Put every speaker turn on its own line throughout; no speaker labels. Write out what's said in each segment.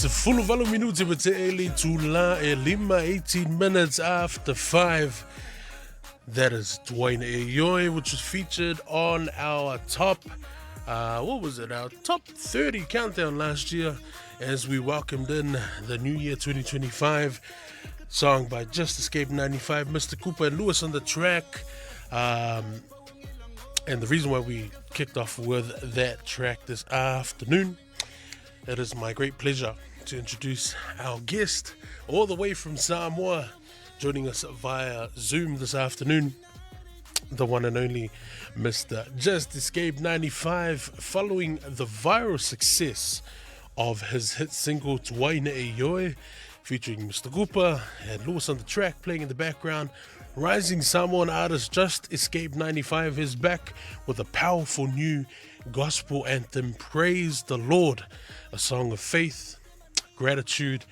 Full minuti met Eli Tuai Na E Ioe, 18 minutes after 5. That is Tuai Na E Ioe, which was featured on our top, our top 30 countdown last year as we welcomed in the new year 2025. Song by Justescape 95, Mr. Kupa and Lewis on the track. And the reason why we kicked off with that track this afternoon, it is my great pleasure to introduce our guest all the way from Samoa, joining us via Zoom this afternoon, the one and only Mr. Justescape 95, following the viral success of his hit single Tuai Na E Ioe, featuring Mr. Kupa and Lewis on the track playing in the background. Rising Samoan artist Justescape 95 is back with a powerful new gospel anthem, Praise the Lord, a song of faith, gratitude,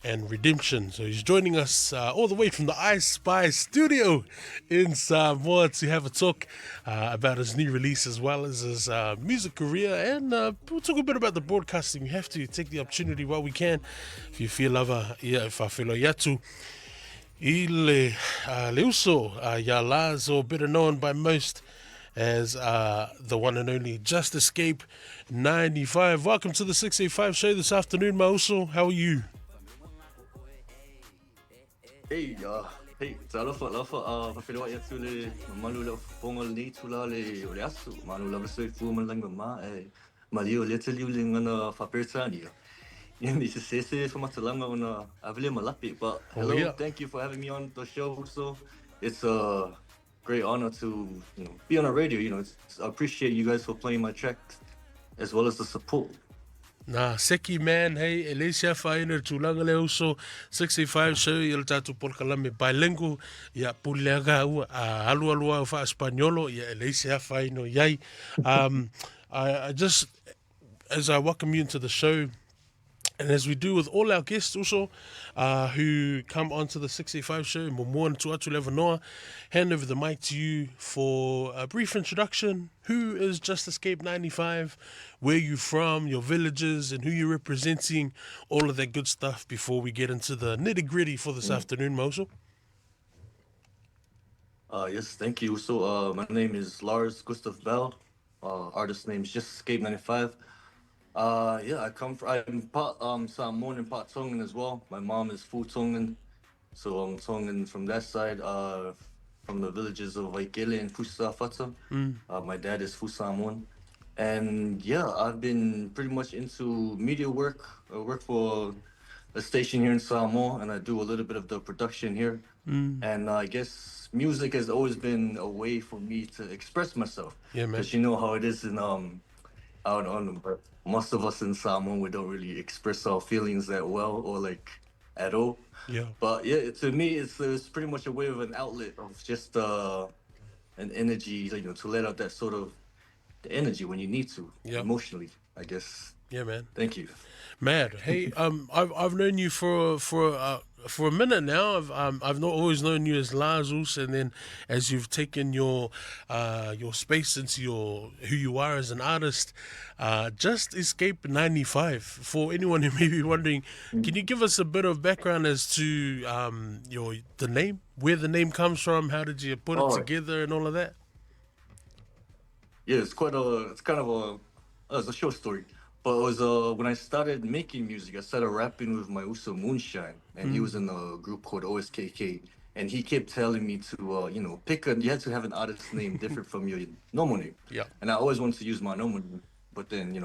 and redemption. So he's joining us all the way from the I Spy studio in Samoa to have a talk about his new release as well as his music career, and we'll talk a bit about the broadcasting. We have to take the opportunity while we can. If you feel if I feel yatu, Leuso Yalazo, better known by most as the one and only Justescape 95. Welcome to the 685 show this afternoon, Mauso. How are you?
Hey, talofa whawhiroa ia tu le malu la whonga ni tula le asu. Malu la wasoi fuamalanga ma e malio le te liu le ngana whaperitania. Ni se sese whamatalanga ona avile malapi. But hello, thank you for having me on the show. So it's a great honor to be on the radio. I appreciate you guys for playing my tracks as well as the support.
Nah, seki man, hey, Elesia Fainer tulanga le uso 65 show il tatu polkalame bilingual ya puleaga ua alu fa españolo ya Elesia Faino yai. I just, as I welcome you into the show, and as we do with all our guests also who come onto the 65 show, Momoa and Tuatu Levanoa, hand over the mic to you for a brief introduction. Who is Justescape 95? Where you from, your villages, and who you're representing, all of that good stuff before we get into the nitty-gritty for this afternoon, Moso.
Yes, thank you. So my name is Lars Gustav Bell. Artist name is Justescape 95. I'm part Samoan and part Tongan as well. My mom is full Tongan, so I'm Tongan from that side, from the villages of Waikele and Fusafata. My dad is full Samoan. And yeah, I've been pretty much into media work. I work for a station here in Samoa, and I do a little bit of the production here. And I guess music has always been a way for me to express myself.
Yeah, man.
Because you know how it is in out on most of us in Samoa, we don't really express our feelings that well or like at all.
Yeah.
But yeah, to me, it's pretty much a way of an outlet of just an energy, to let out that sort of the energy when you need to, emotionally, I guess.
Yeah, man.
Thank you.
Mad. Hey, I've known you for a minute now. I've not always known you as Lazus, and then as you've taken your space into who you are as an artist, Justescape 95. For anyone who may be wondering, can you give us a bit of background as to the name, where the name comes from, how did you put it together, and all of that?
Yeah, it's a short story. But it was when I started making music, I started rapping with my Uso Moonshine, and he was in a group called OSKK, and he kept telling me to, you had to have an artist name different from your normal name.
Yeah.
And I always wanted to use my normal name, but then,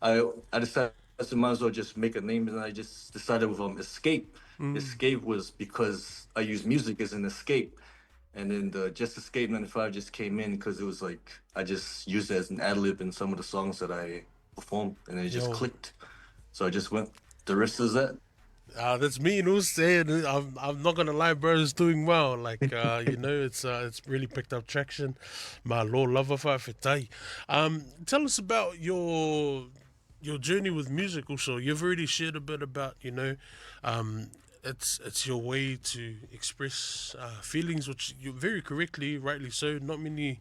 I decided I might as well just make a name, and I just decided with Escape. Escape was because I use music as an escape. And then the Justescape 95 just came in because it was like, I just used it as an ad-lib in some of the songs that I performed, and it just clicked. So I just went, the rest is that.
That's me and who's saying I'm not gonna lie, bro, it's doing well. Like it's really picked up traction. My Lord lover fitai. Tell us about your journey with music also. You've already shared a bit about, it's your way to express feelings, which you very correctly, rightly so. Not many,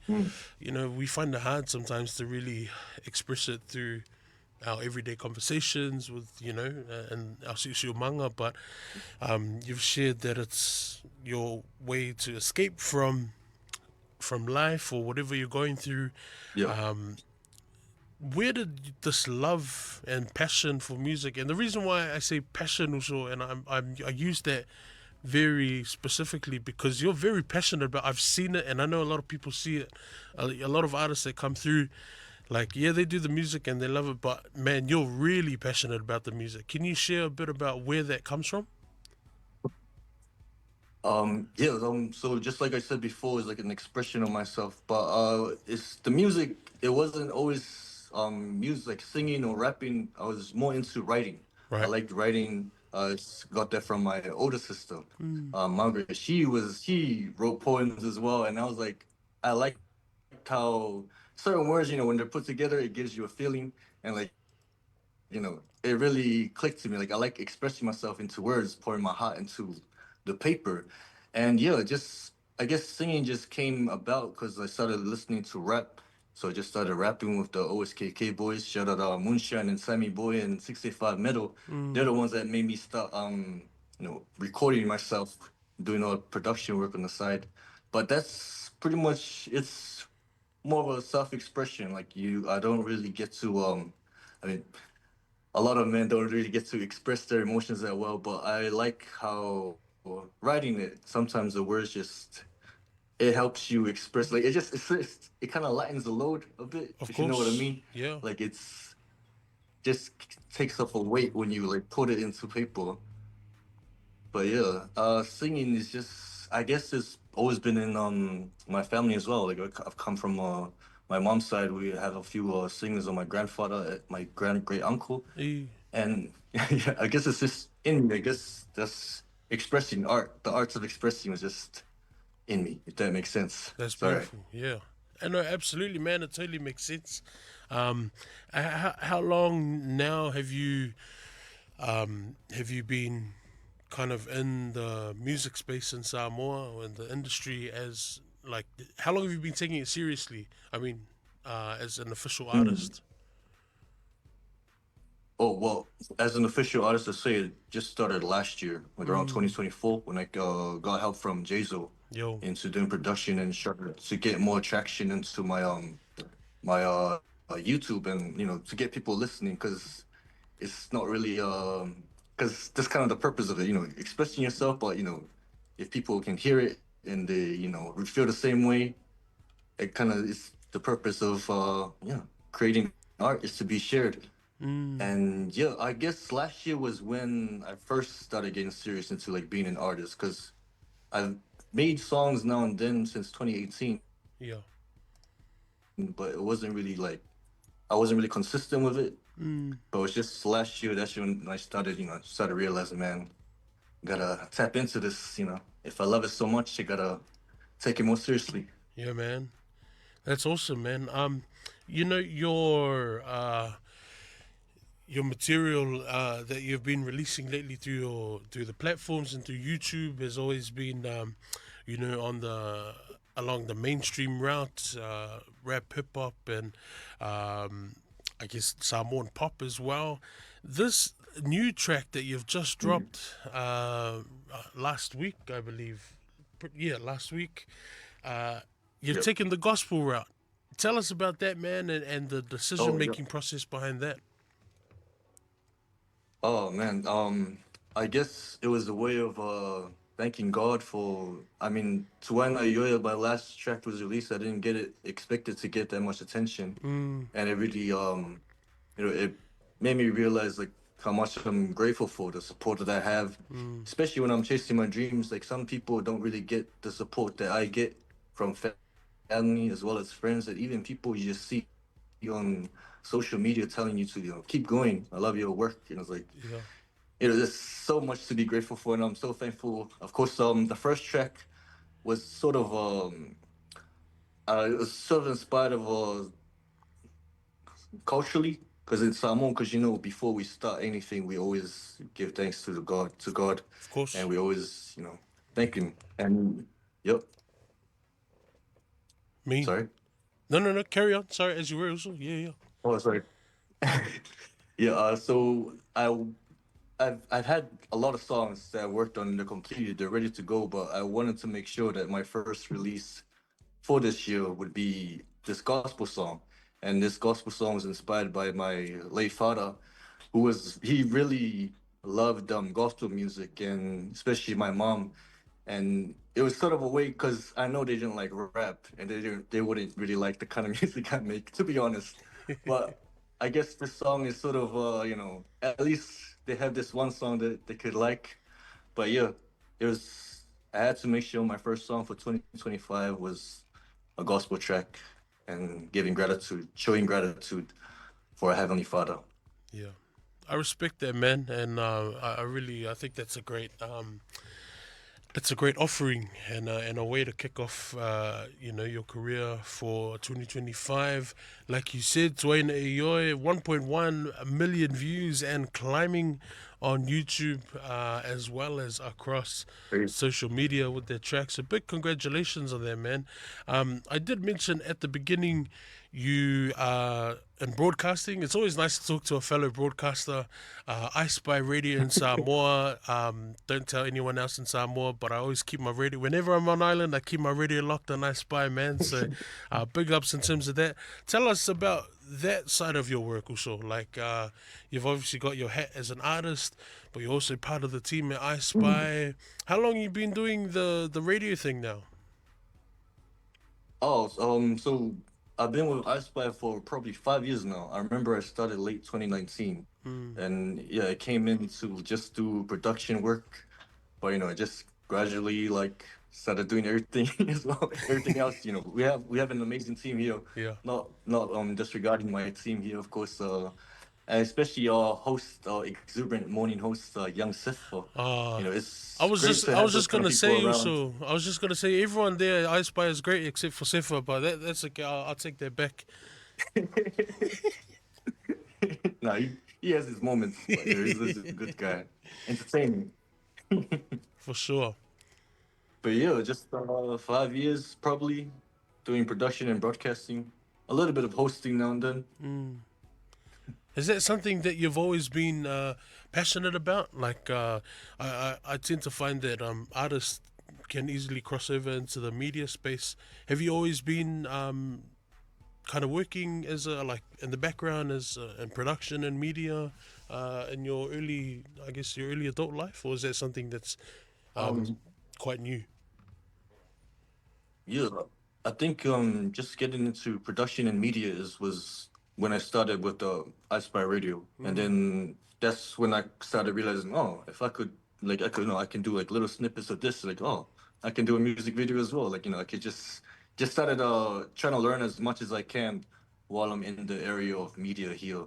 we find it hard sometimes to really express it through our everyday conversations with, and our social manga, but you've shared that it's your way to escape from life or whatever you're going through.
Yeah.
Um, where did this love and passion for music, and the reason why I say passion also, and I use that very specifically because you're very passionate about. I've seen it, and I know a lot of people see it. A lot of artists that come through, like, yeah, they do the music and they love it, but man, you're really passionate about the music. Can you share a bit about where that comes from?
Yeah, so just like I said before, it's like an expression of myself. But it's the music. It wasn't always music like singing or rapping. I was more into writing. I
Right.
liked writing. Got that from my older sister,
Mm.
Margaret. She wrote poems as well, and I was like, I liked how certain words, when they're put together, it gives you a feeling, and like it really clicked to me. Like I like expressing myself into words, pouring my heart into the paper, and yeah, just I guess singing just came about because I started listening to rap. So I just started rapping with the OSKK boys. Shout out Moonshine and Sammy Boy and 65 Metal. They're
Mm.
the ones that made me start recording myself, doing all the production work on the side. But that's pretty much it's more of a self-expression. Like I don't really get to I mean a lot of men don't really get to express their emotions that well, but I like how writing it, sometimes the words just it helps you express like it kind of lightens the load a bit,
Of
if you know what I
course.
mean.
Yeah.
Like it's just takes off a weight when you like put it into paper. But yeah, singing is just I guess it's always been in my family as well. Like I've come from my mom's side. We have a few singers on my grandfather, my great uncle,
Eh,
and yeah, I guess it's just in me. I guess that's expressing art. The arts of expressing was just in me, if that makes sense.
that's
Sorry.
beautiful. Yeah. And no, absolutely, man. It totally makes sense. Um, how long now have you been kind of in the music space in Samoa or in the industry as like how long have you been taking it seriously? I mean, as an official
Mm.
artist.
Oh well, as an official artist, I say it just started last year, like around
Mm,
2024, when I got help from Jazo
yo.
into doing production and started to get more traction into my YouTube and to get people listening because it's not really because that's kind of the purpose of it, expressing yourself, but if people can hear it and they feel the same way, it kind of is the purpose of creating art is to be shared.
Mm,
And yeah, I guess last year was when I first started getting serious into like being an artist because I've made songs now and then since 2018,
yeah.
but it wasn't really like I wasn't really consistent with it.
Mm,
But it was just last year that's when I started, started realizing, man, gotta tap into this. If I love it so much, I gotta take it more seriously.
yeah, man. That's awesome, man. Your material that you've been releasing lately through the platforms and through YouTube has always been, on the along the mainstream route, rap, hip hop, and I guess Samoan pop as well. This new track that you've just
Mm.
dropped last week, I believe, yeah, last week, uh, you've
Yep.
taken the gospel route. Tell us about that, man, and the decision
Oh, yep.
making process behind that.
Oh man, I guess it was a way of thanking God for. I mean, Tuai Na E Ioe, my last track was released. I didn't get it expected to get that much attention,
Mm,
and it really it made me realize like how much I'm grateful for the support that I have,
mm,
especially when I'm chasing my dreams. Like some people don't really get the support that I get from family as well as friends, and even people you just see on social media telling you to keep going. I love your work, and it's like
yeah.
there's so much to be grateful for, and I'm so thankful. Of course, the first track was sort of it was sort of inspired of culturally, because in Samoan, because before we start anything, we always give thanks to God,
Of
and
course.
we always thank Him. And yep,
Mean.
sorry.
No, no, no. Carry on. Sorry, as you were also. Yeah, yeah.
Oh, sorry. Yeah. I've had a lot of songs that I worked on. They're completed. They're ready to go. But I wanted to make sure that my first release for this year would be this gospel song. And this gospel song was inspired by my late father, he really loved gospel music, and especially my mom. And it was sort of a way, because I know they didn't like rap, and they wouldn't really like the kind of music I make, to be honest. But I guess this song is sort of at least they have this one song that they could like. But yeah, it was I had to make sure my first song for 2025 was a gospel track and showing gratitude for a heavenly Father.
Yeah, I respect that, man, and I really I think that's a great offering and a way to kick off, your career for 2025. Like you said, Tuai Na E Ioe, 1.1 million views and climbing on YouTube, as well as across social media with their tracks. So big congratulations on that, man. I did mention at the beginning you in broadcasting. It's always nice to talk to a fellow broadcaster. I spy radio in Samoa. Don't tell anyone else in Samoa, but I always keep my radio. Whenever I'm on island, I keep my radio locked on I spy, man. So big ups in terms of that. Tell us about that side of your work also. Like you've obviously got your hat as an artist, but you're also part of the team at I Spy. How long you been doing the radio thing now?
So I've been with iSpy for probably 5 years now. I remember I started late 2019, and yeah, I came in to just do production work, but I just gradually like started doing everything as well, everything else. We have an amazing team here.
Yeah.
Not disregarding my team here, of course. And especially our host, exuberant morning host, young Sif.
Uh I
It's
was
great
just
to
I
have
was
those
just
kind of
gonna
people
say
around.
also I was just gonna say everyone there I Spy is great except for Sefa, but that's okay. I'll take that back.
No, he has his moments, but he's a good guy, entertaining.
For sure.
But yeah, just 5 years probably doing production and broadcasting, a little bit of hosting now and then.
Is that something that you've always been passionate about? Like, I tend to find that artists can easily cross over into the media space. Have you always been kind of working as a like in the background as in production and media in your early, I guess, your early adult life, or is that something that's um,
Um,
quite new?
yeah, I think just getting into production and media was when I started with the iSpy Radio, and
Mm.
then that's when I started realizing, oh, if I could, like, I can do like little snippets of this, like, oh, I can do a music video as well, like, I could just started trying to learn as much as I can while I'm in the area of media here.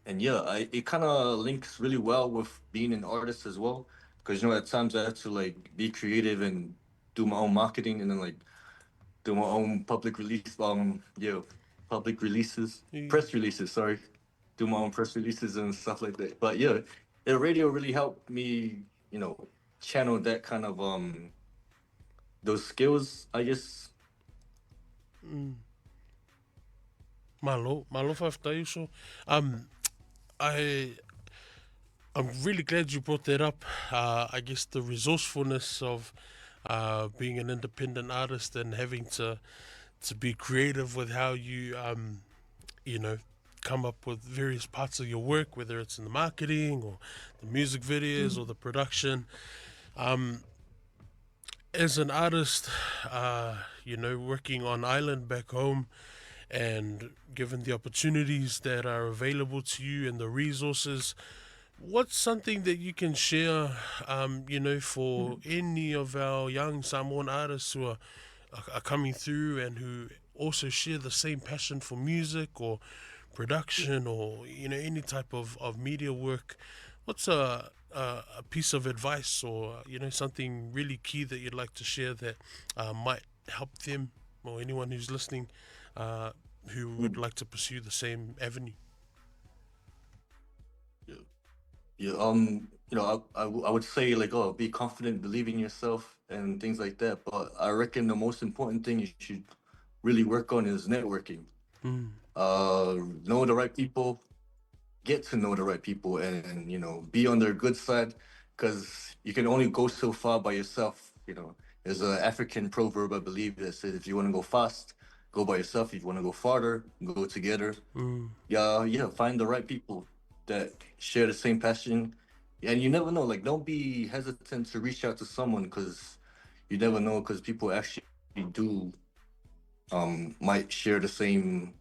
And yeah, it kind of links really well with being an artist as well, because at times I have to like be creative and do my own marketing, and then like do my own public releases,
Mm.
press releases, sorry, do my own press releases and stuff like that. But yeah, the radio really helped me, channel that kind of those skills, I guess.
Malo whawhtai so. Um, I I'm really glad you brought that up. I guess the resourcefulness of being an independent artist and having to be creative with how you you know come up with various parts of your work, whether it's in the marketing or the music videos or the production. Um, as an artist, working on island back home, and given the opportunities that are available to you and the resources, what's something that you can share, for any of our young Samoan artists who are coming through and who also share the same passion for music or production or any type of media work? What's a piece of advice or something really key that you'd like to share that might help them or anyone who's listening uh, who would
Mm.
like to pursue the same avenue?
Yeah. Yeah, I would say like, oh, be confident, believe in yourself, and things like that. But I reckon the most important thing you should really work on is networking.
Mm.
Know the right people, get to know the right people and you know, be on their good side, because you can only go so far by yourself. You know, there's an African proverb, I believe, that says if you want to go fast, go by yourself. If you want to go farther, go together. Yeah, find the right people that share the same passion. And you never know, like, don't be hesitant to reach out to someone, because you never know, because people actually do might share the same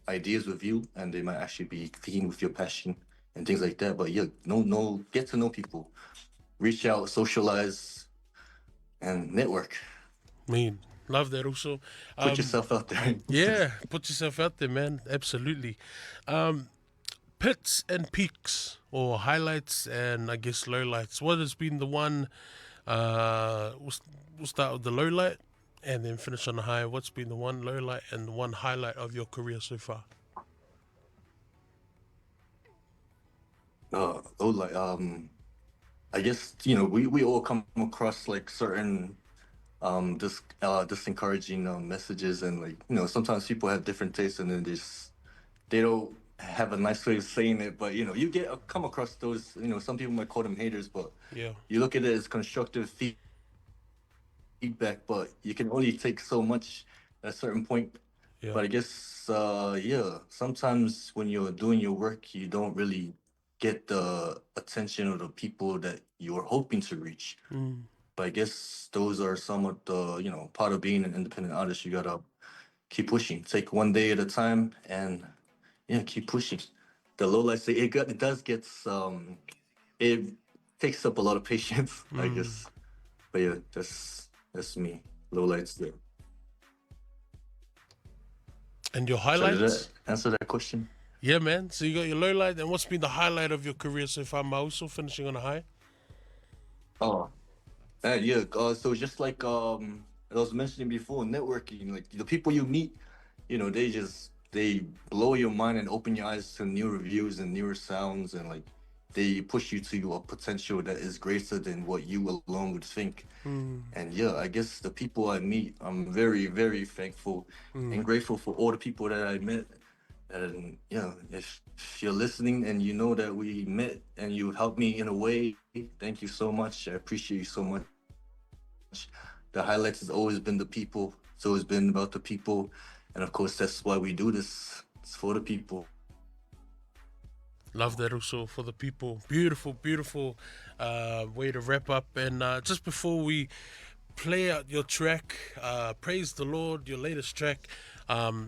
ideas with you, and they might actually be keen with your passion and things like that. But yeah, no, get to know people, reach out, socialize, and network.
I mean, love that also.
Put yourself out there.
Yeah, put yourself out there, man. Absolutely. Pits and peaks, or highlights and I guess lowlights. What has been the one? We'll start with the low light and then finish on the high. What's been the one low light and the one highlight of your career so far?
Oh, like I guess you know we all come across like certain discouraging messages, and like you know sometimes people have different tastes and then they don't have a nice way of saying it, but you know you get come across those, you know, some people might call them haters, but
Yeah,
you look at it as constructive feedback, but you can only take so much at a certain point.
yeah.
But I guess yeah, sometimes when you're doing your work you don't really get the attention of the people that you're hoping to reach. But I guess those are some of the, you know, part of being an independent artist. You gotta keep pushing, take one day at a time, and yeah, keep pushing. The low lights, it does get it takes up a lot of patience, I guess. But yeah, that's me. Low lights there.
And your
So did that
highlights?
answer that question?
Yeah, man. So you got your low light, and what's been the highlight of your career so far, Mauso, finishing on a high?
Oh, yeah. So just like I was mentioning before, networking, like the people you meet, you know, they blow your mind and open your eyes to new reviews and newer sounds, and like they push you to a potential that is greater than what you alone would think. And yeah, I guess the people I meet, I'm very, very thankful and grateful for all the people that I met. And yeah, if you're listening and you know that we met and you helped me in a way, thank you so much. I appreciate you so much. The highlights has always been the people. It's always been about the people. And of course, that's why we do this. It's for the people.
Love that also, for the people. Beautiful, beautiful way to wrap up. And just before we play out your track, Praise the Lord, your latest track,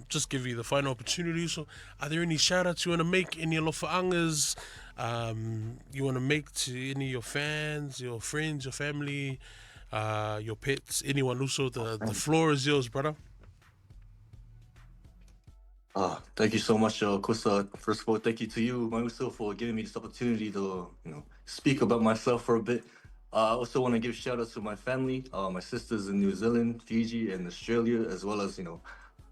just give you the final opportunity. So, are there any shout outs you want to make? Any lofaangas you want to make to any of your fans, your friends, your family, your pets, anyone also? The floor is yours, brother.
Thank you so much, Kusa. First of all, thank you to you, Mauso, for giving me this opportunity to, you know, speak about myself for a bit. I also want to give shout outs to my family, my sisters in New Zealand, Fiji, and Australia, as well as, you know,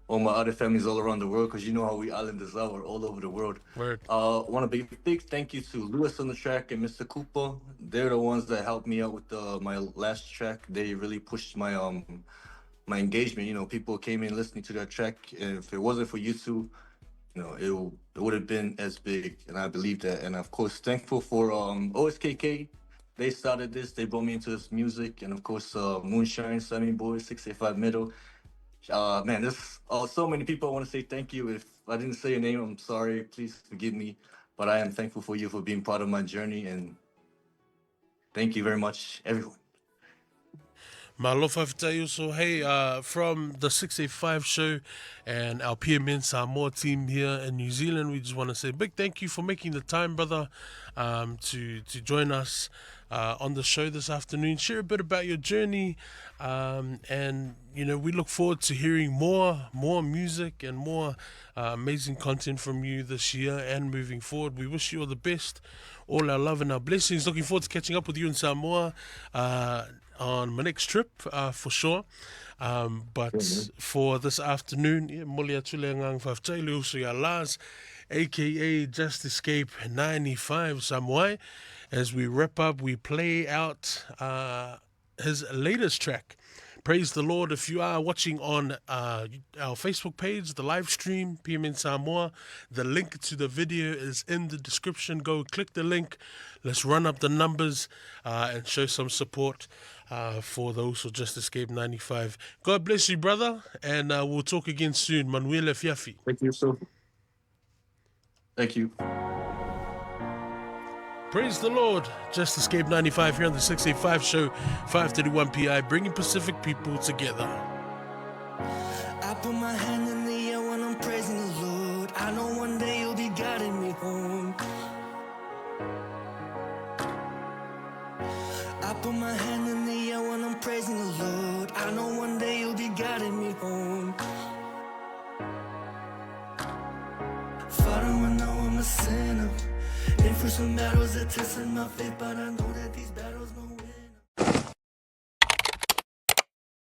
all my other families all around the world, because you know how we islanders are, we're all over the world.
Word.
Want to big thank you to Lewis on the track and Mr. Kupa. They're the ones that helped me out with my last track. They really pushed my engagement. You know, people came in listening to that track, and if it wasn't for you two, you know, it would have been as big. And I believe that. And of course, thankful for OSKK. They started this. They brought me into this music, and of course, Moonshine, Sammy Boy, 685 Middle. Man, there's so many people I want to say thank you. If I didn't say your name, I'm sorry. Please forgive me. But I am thankful for you for being part of my journey, and thank you very much, everyone.
Malofa Fitayu. So, hey, from the 685 show and our PMN Samoa team here in New Zealand, we just want to say a big thank you for making the time, brother, to join us on the show this afternoon. Share a bit about your journey, and you know we look forward to hearing more music and more amazing content from you this year and moving forward. We wish you all the best, all our love and our blessings. Looking forward to catching up with you in Samoa on my next trip for sure. But for this afternoon, Molia Tulengang Fafchailu Suya Laz, aka Justescape 95 Samoa. As we wrap up, we play out his latest track, Praise the Lord. If you are watching on our Facebook page, the live stream, PM Samoa, the link to the video is in the description. Go click the link. Let's run up the numbers and show some support for those who just escaped 95. God bless you, brother, and we'll talk again soon. Manuela Fiafi.
Thank you, sir. Thank you.
Praise the Lord. Just escaped 95 here on the 685 show, 531 PI, bringing Pacific people together.
I put my hand in the air when I'm praising the Lord. I know one day you'll be guiding me home. I put my hand in the air when I'm praising the Lord. I know one day you'll be guiding me home. Father, I know I'm a sinner. Been through some battles that tested my faith, but I know that these battles